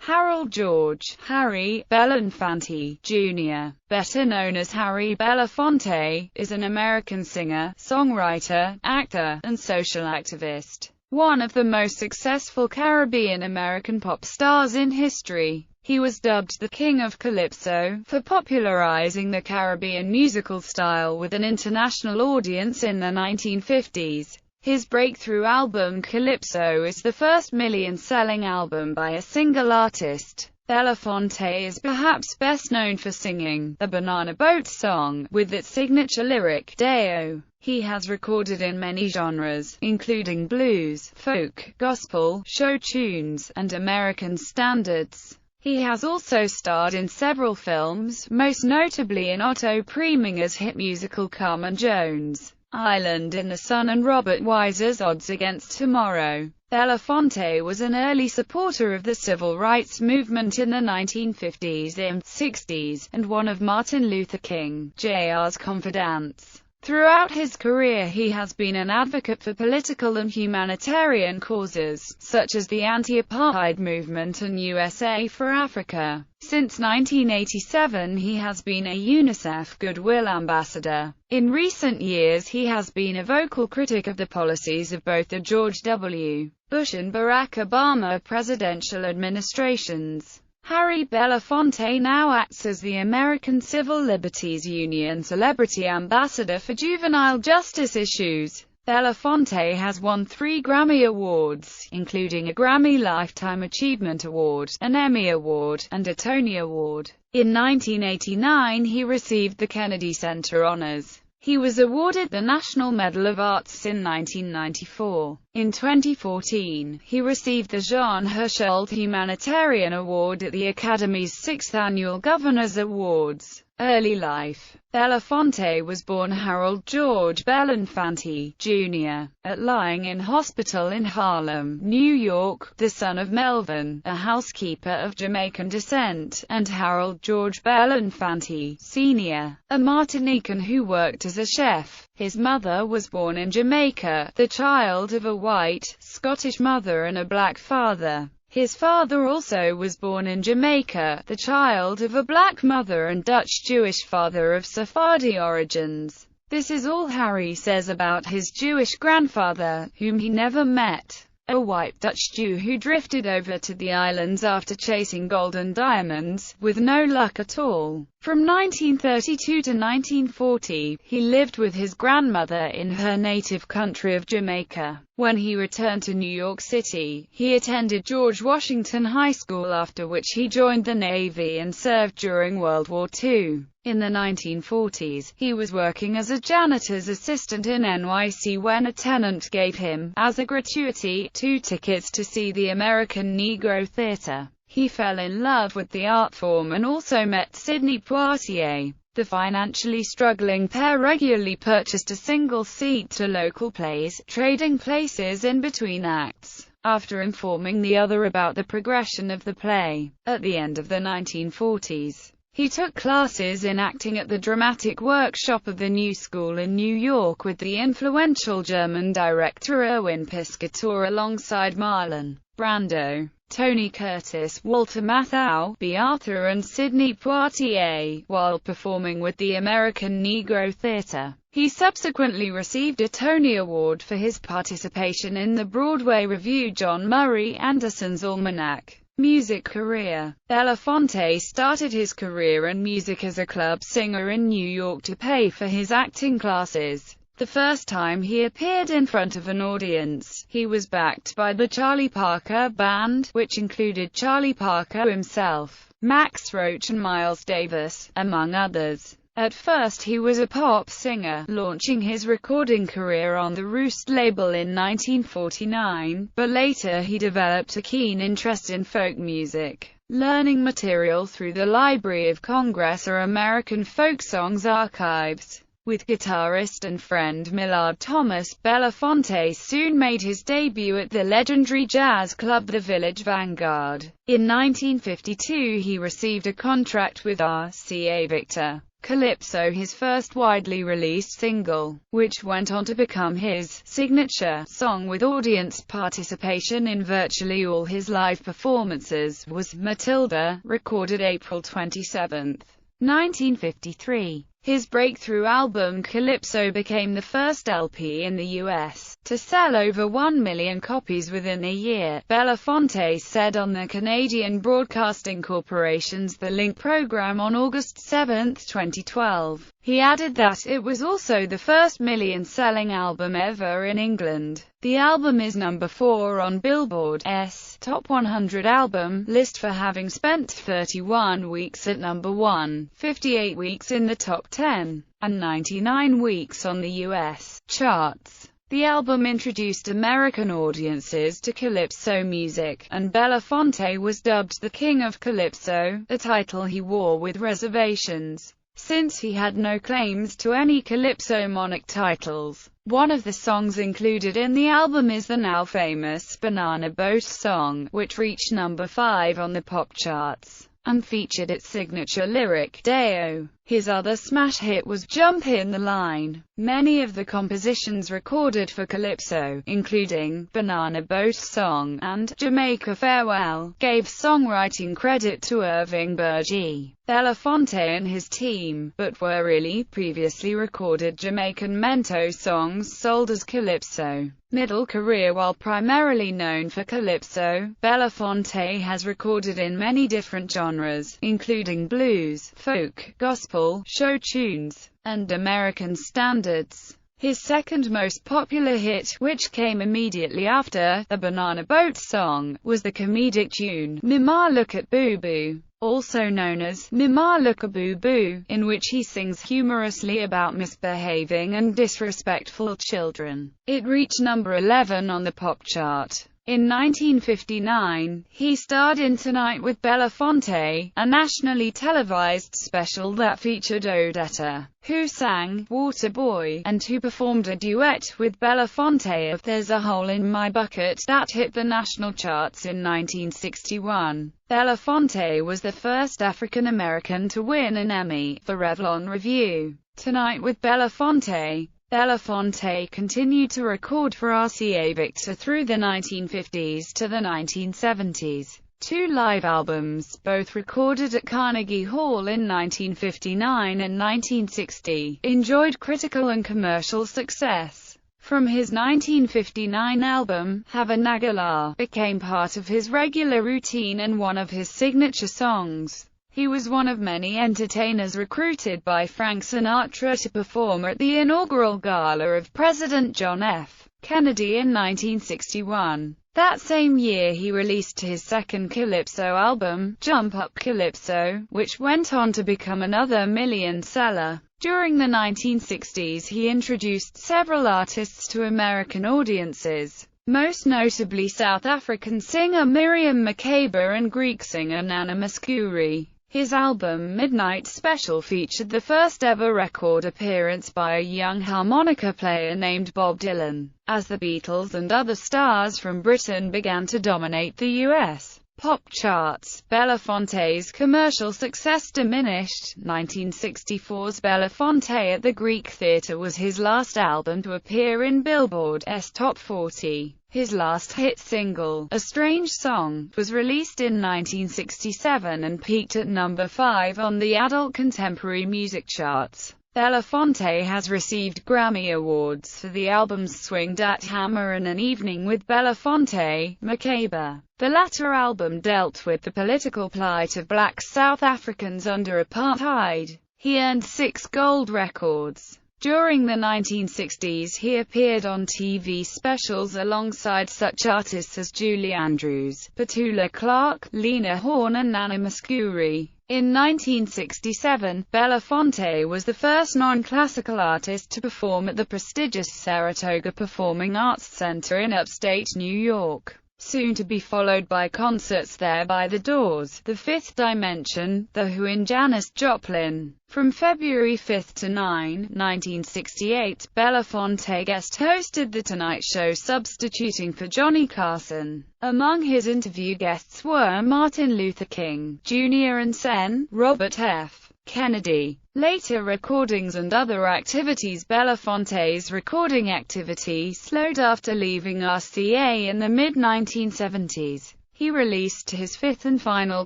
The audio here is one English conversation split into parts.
Harold George Harry Belafonte, Jr., better known as Harry Belafonte, is an American singer, songwriter, actor, and social activist. One of the most successful Caribbean-American pop stars in history. He was dubbed the King of Calypso, for popularizing the Caribbean musical style with an international audience in the 1950s. His breakthrough album Calypso is the first million-selling album by a single artist. Belafonte is perhaps best known for singing the Banana Boat song, with its signature lyric, Deo. He has recorded in many genres, including blues, folk, gospel, show tunes, and American standards. He has also starred in several films, most notably in Otto Preminger's hit musical Carmen Jones, Island in the Sun, and Robert Wiser's Odds Against Tomorrow. Belafonte was an early supporter of the civil rights movement in the 1950s and 60s, and one of Martin Luther King, Jr.'s confidants. Throughout his career he has been an advocate for political and humanitarian causes, such as the anti-apartheid movement and USA for Africa. Since 1987 he has been a UNICEF Goodwill Ambassador. In recent years he has been a vocal critic of the policies of both the George W. Bush and Barack Obama presidential administrations. Harry Belafonte now acts as the American Civil Liberties Union Celebrity Ambassador for juvenile justice issues. Belafonte has won 3 Grammy Awards, including a Grammy Lifetime Achievement Award, an Emmy Award, and a Tony Award. In 1989 he received the Kennedy Center Honors. He was awarded the National Medal of Arts in 1994. In 2014, he received the Jean Hersholt Humanitarian Award at the Academy's 6th Annual Governors Awards. Early life. Belafonte was born Harold George Belafonte, Jr., at Lying-in Hospital in Harlem, New York, the son of Melvin, a housekeeper of Jamaican descent, and Harold George Belafonte, Sr., a Martinican who worked as a chef. His mother was born in Jamaica, the child of a white, Scottish mother and a black father. His father also was born in Jamaica, the child of a black mother and Dutch-Jewish father of Sephardi origins. This is all Harry says about his Jewish grandfather, whom he never met, a white Dutch Jew who drifted over to the islands after chasing gold and diamonds, with no luck at all. From 1932 to 1940, he lived with his grandmother in her native country of Jamaica. When he returned to New York City, he attended George Washington High School, after which he joined the Navy and served during World War II. In the 1940s, he was working as a janitor's assistant in NYC when a tenant gave him, as a gratuity, 2 tickets to see the American Negro Theater. He fell in love with the art form and also met Sidney Poitier. The financially struggling pair regularly purchased a single seat to local plays, trading places in between acts, after informing the other about the progression of the play. At the end of the 1940s, he took classes in acting at the dramatic workshop of the New School in New York with the influential German director Erwin Piscator alongside Marlon Brando, Tony Curtis, Walter Matthau, B. Arthur and Sidney Poitier, while performing with the American Negro Theater. He subsequently received a Tony Award for his participation in the Broadway revue John Murray Anderson's Almanac. Music career. Belafonte started his career in music as a club singer in New York to pay for his acting classes. The first time he appeared in front of an audience, he was backed by the Charlie Parker Band, which included Charlie Parker himself, Max Roach and Miles Davis, among others. At first he was a pop singer, launching his recording career on the Roost label in 1949, but later he developed a keen interest in folk music, learning material through the Library of Congress or American Folk Songs archives. With guitarist and friend Millard Thomas, Belafonte soon made his debut at the legendary jazz club The Village Vanguard. In 1952 he received a contract with RCA Victor, Calypso, his first widely released single, which went on to become his signature song with audience participation in virtually all his live performances, was Matilda, recorded April 27, 1953. His breakthrough album Calypso became the first LP in the U.S. to sell over 1 million copies within a year, Belafonte said on the Canadian Broadcasting Corporation's The Link program on August 7, 2012. He added that it was also the first million-selling album ever in England. The album is number 4 on Billboard's Top 100 album list for having spent 31 weeks at number 1, 58 weeks in the top 10, and 99 weeks on the U.S. charts. The album introduced American audiences to calypso music, and Belafonte was dubbed the King of Calypso, a title he wore with reservations, since he had no claims to any calypso monarch titles. One of the songs included in the album is the now famous Banana Boat song, which reached number 5 on the pop charts, and featured its signature lyric, Deo. His other smash hit was Jump in the Line. Many of the compositions recorded for Calypso, including Banana Boat Song and Jamaica Farewell, gave songwriting credit to Irving Berge, Belafonte and his team, but were really previously recorded Jamaican mento songs sold as Calypso. Middle career. While primarily known for Calypso, Belafonte has recorded in many different genres, including blues, folk, gospel, show tunes, and American standards. His second most popular hit, which came immediately after the Banana Boat song, was the comedic tune Mama Look at Boo Boo, also known as Mama Look at Boo Boo, in which he sings humorously about misbehaving and disrespectful children. It reached number 11 on the pop chart. In 1959, he starred in Tonight with Belafonte, a nationally televised special that featured Odetta, who sang Water Boy, and who performed a duet with Belafonte of There's a Hole in My Bucket, that hit the national charts in 1961. Belafonte was the first African-American to win an Emmy for Revlon Review. Tonight with Belafonte. Belafonte continued to record for RCA Victor through the 1950s to the 1970s. 2 live albums, both recorded at Carnegie Hall in 1959 and 1960, enjoyed critical and commercial success. From his 1959 album, Havana became part of his regular routine and one of his signature songs. He was one of many entertainers recruited by Frank Sinatra to perform at the inaugural gala of President John F. Kennedy in 1961. That same year he released his second Calypso album, Jump Up Calypso, which went on to become another million-seller. During the 1960s he introduced several artists to American audiences, most notably South African singer Miriam Makeba and Greek singer Nana Mouskouri. His album Midnight Special featured the first ever record appearance by a young harmonica player named Bob Dylan, as the Beatles and other stars from Britain began to dominate the U.S. pop charts. Belafonte's commercial success diminished. 1964's Belafonte at the Greek Theatre was his last album to appear in Billboard's Top 40. His last hit single, A Strange Song, was released in 1967 and peaked at number 5 on the adult contemporary music charts. Belafonte has received Grammy Awards for the albums Swing Dat Hammer and An Evening with Belafonte, Makeba. The latter album dealt with the political plight of black South Africans under apartheid. He earned 6 gold records. During the 1960s he appeared on TV specials alongside such artists as Julie Andrews, Petula Clark, Lena Horne and Nana Mouskouri. In 1967, Belafonte was the first non-classical artist to perform at the prestigious Saratoga Performing Arts Center in upstate New York, soon to be followed by concerts there by The Doors, The Fifth Dimension, The Who and Janis Joplin. From February 5 to 9, 1968, Belafonte guest-hosted The Tonight Show substituting for Johnny Carson. Among his interview guests were Martin Luther King, Jr. and Sen. Robert F. Kennedy. Later recordings and other activities. Belafonte's recording activity slowed after leaving RCA in the mid-1970s. He released his fifth and final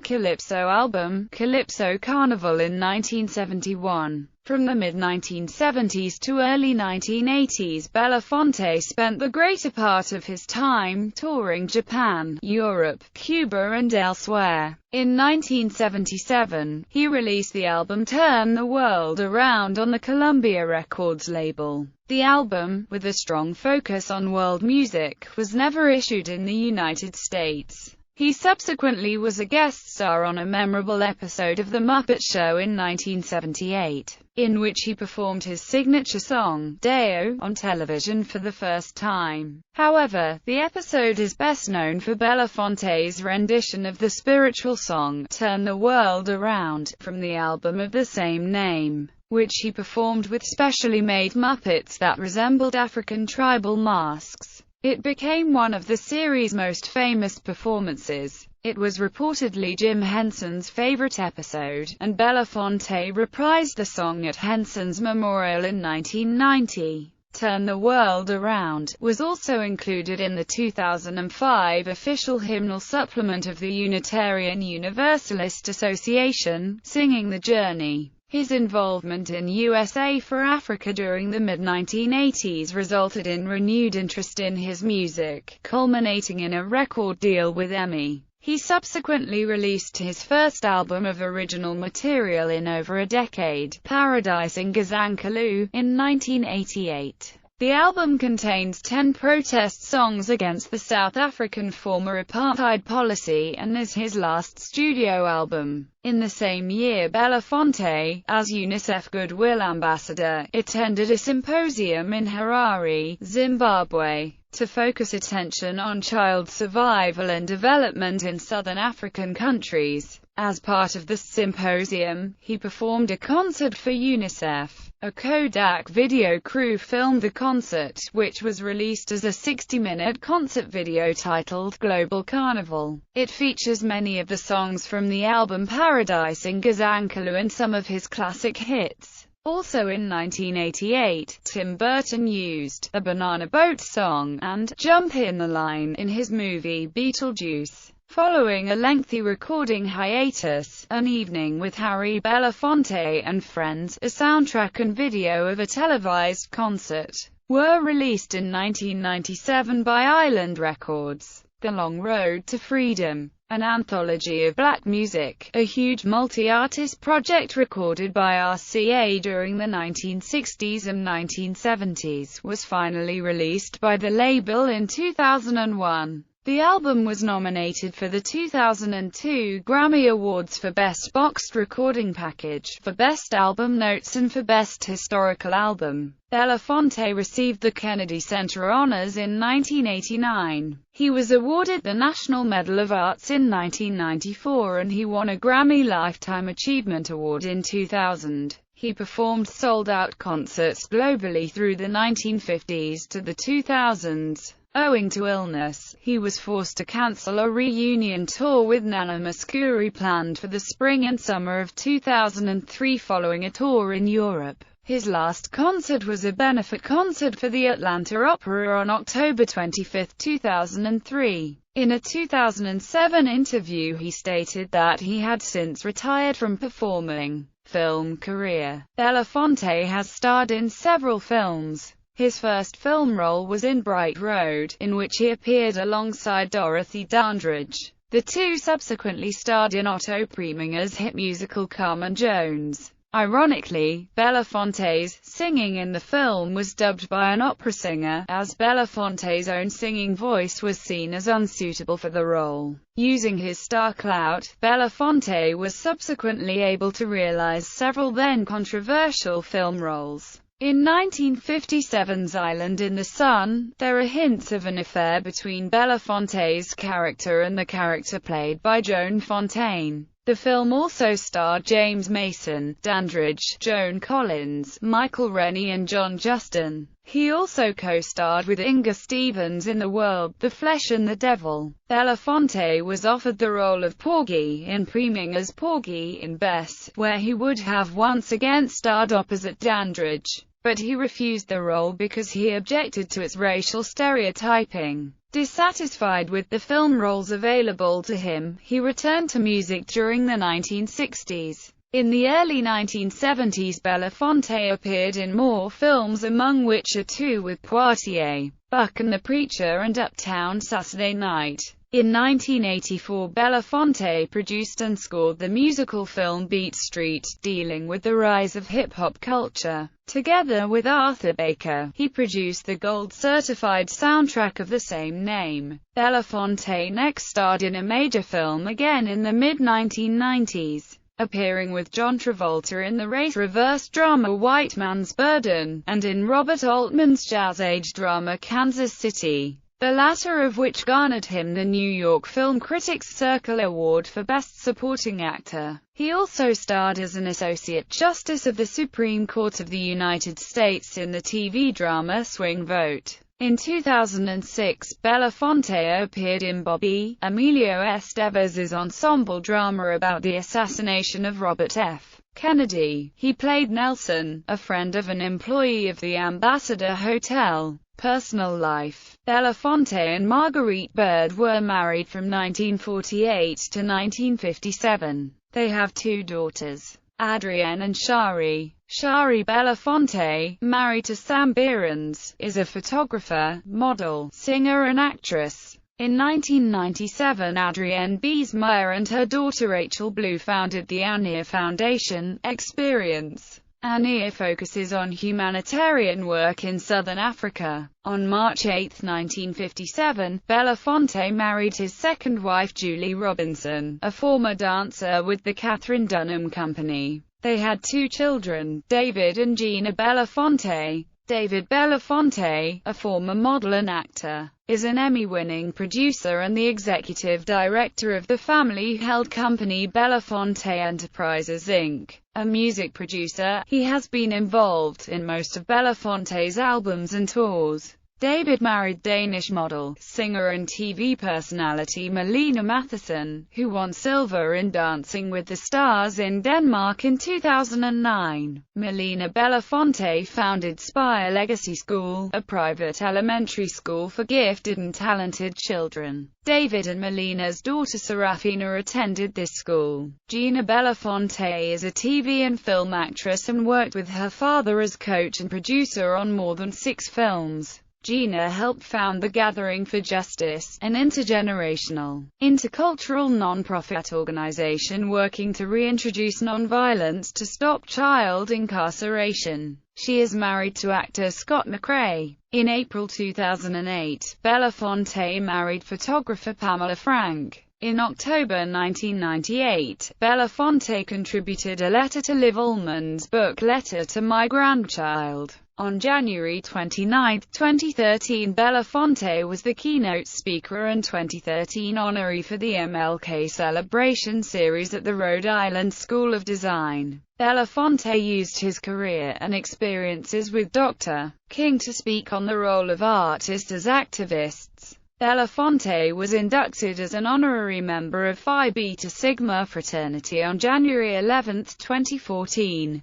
Calypso album, Calypso Carnival, in 1971. From the mid-1970s to early 1980s, Belafonte spent the greater part of his time touring Japan, Europe, Cuba and elsewhere. In 1977, he released the album Turn the World Around on the Columbia Records label. The album, with a strong focus on world music, was never issued in the United States. He subsequently was a guest star on a memorable episode of The Muppet Show in 1978, in which he performed his signature song, Deo, on television for the first time. However, the episode is best known for Belafonte's rendition of the spiritual song, Turn the World Around, from the album of the same name, which he performed with specially made Muppets that resembled African tribal masks. It became one of the series' most famous performances. It was reportedly Jim Henson's favorite episode, and Belafonte reprised the song at Henson's memorial in 1990. Turn the World Around was also included in the 2005 official hymnal supplement of the Unitarian Universalist Association, Singing the Journey. His involvement in USA for Africa during the mid-1980s resulted in renewed interest in his music, culminating in a record deal with EMI. He subsequently released his first album of original material in over a decade, Paradise Ngazankulu, in 1988. The album contains 10 protest songs against the South African former apartheid policy and is his last studio album. In the same year, Belafonte, as UNICEF Goodwill Ambassador, attended a symposium in Harare, Zimbabwe, to focus attention on child survival and development in southern African countries. As part of the symposium, he performed a concert for UNICEF. A Kodak video crew filmed the concert, which was released as a 60-minute concert video titled Global Carnival. It features many of the songs from the album Paradise Ngazankulu and some of his classic hits. Also in 1988, Tim Burton used a Banana Boat song and Jump in the Line in his movie Beetlejuice. Following a lengthy recording hiatus, An Evening with Harry Belafonte and Friends, a soundtrack and video of a televised concert, were released in 1997 by Island Records. The Long Road to Freedom, an anthology of black music, a huge multi-artist project recorded by RCA during the 1960s and 1970s, was finally released by the label in 2001. The album was nominated for the 2002 Grammy Awards for Best Boxed Recording Package, for Best Album Notes and for Best Historical Album. Belafonte received the Kennedy Center Honors in 1989. He was awarded the National Medal of Arts in 1994 and he won a Grammy Lifetime Achievement Award in 2000. He performed sold-out concerts globally through the 1950s to the 2000s. Owing to illness, he was forced to cancel a reunion tour with Nana Mouskouri planned for the spring and summer of 2003 following a tour in Europe. His last concert was a benefit concert for the Atlanta Opera on October 25, 2003. In a 2007 interview he stated that he had since retired from performing film career. Belafonte has starred in several films. His first film role was in Bright Road, in which he appeared alongside Dorothy Dandridge. The two subsequently starred in Otto Preminger's hit musical Carmen Jones. Ironically, Belafonte's singing in the film was dubbed by an opera singer, as Belafonte's own singing voice was seen as unsuitable for the role. Using his star clout, Belafonte was subsequently able to realize several then controversial film roles. In 1957's Island in the Sun, there are hints of an affair between Belafonte's character and the character played by Joan Fontaine. The film also starred James Mason, Dandridge, Joan Collins, Michael Rennie and John Justin. He also co-starred with Inga Stevens in The World, the Flesh and the Devil. Belafonte was offered the role of Porgy in Priming as Porgy in Bess, where he would have once again starred opposite Dandridge, but he refused the role because he objected to its racial stereotyping. Dissatisfied with the film roles available to him, he returned to music during the 1960s. In the early 1970s, Belafonte appeared in more films, among which are two with Poitier, Buck and the Preacher and Uptown Saturday Night. In 1984, Belafonte produced and scored the musical film Beat Street, dealing with the rise of hip-hop culture. Together with Arthur Baker, he produced the gold-certified soundtrack of the same name. Belafonte next starred in a major film again in the mid-1990s, appearing with John Travolta in the race-reversed drama White Man's Burden, and in Robert Altman's jazz-age drama Kansas City, the latter of which garnered him the New York Film Critics Circle Award for Best Supporting Actor. He also starred as an Associate Justice of the Supreme Court of the United States in the TV drama Swing Vote. In 2006, Belafonte appeared in Bobby, Emilio Estevez's ensemble drama about the assassination of Robert F. Kennedy. He played Nelson, a friend of an employee of the Ambassador Hotel. Personal life. Belafonte and Marguerite Bird were married from 1948 to 1957. They have two daughters, Adrienne and Shari. Shari Belafonte, married to Sam Behrens, is a photographer, model, singer and actress. In 1997, Adrienne Biesmeyer and her daughter Rachel Blue founded the Anir Foundation. Experience. Anir focuses on humanitarian work in southern Africa. On March 8, 1957, Belafonte married his second wife Julie Robinson, a former dancer with the Katherine Dunham Company. They had two children, David and Gina Belafonte. David Belafonte, a former model and actor, is an Emmy-winning producer and the executive director of the family-held company Belafonte Enterprises Inc. A music producer, he has been involved in most of Belafonte's albums and tours. David married Danish model, singer and TV personality Melina Matheson, who won silver in Dancing with the Stars in Denmark in 2009. Melina Belafonte founded Spire Legacy School, a private elementary school for gifted and talented children. David and Melina's daughter Serafina attended this school. Gina Belafonte is a TV and film actress and worked with her father as coach and producer on more than 6 films. Gina helped found the Gathering for Justice, an intergenerational, intercultural non-profit organization working to reintroduce nonviolence to stop child incarceration. She is married to actor Scott McRae. In April 2008, Belafonte married photographer Pamela Frank. In October 1998, Belafonte contributed a letter to Liv Ullmann's book Letter to My Grandchild. On January 29, 2013, Belafonte was the keynote speaker and 2013 honoree for the MLK Celebration Series at the Rhode Island School of Design. Belafonte used his career and experiences with Dr. King to speak on the role of artists as activists. Belafonte was inducted as an honorary member of Phi Beta Sigma fraternity on January 11, 2014.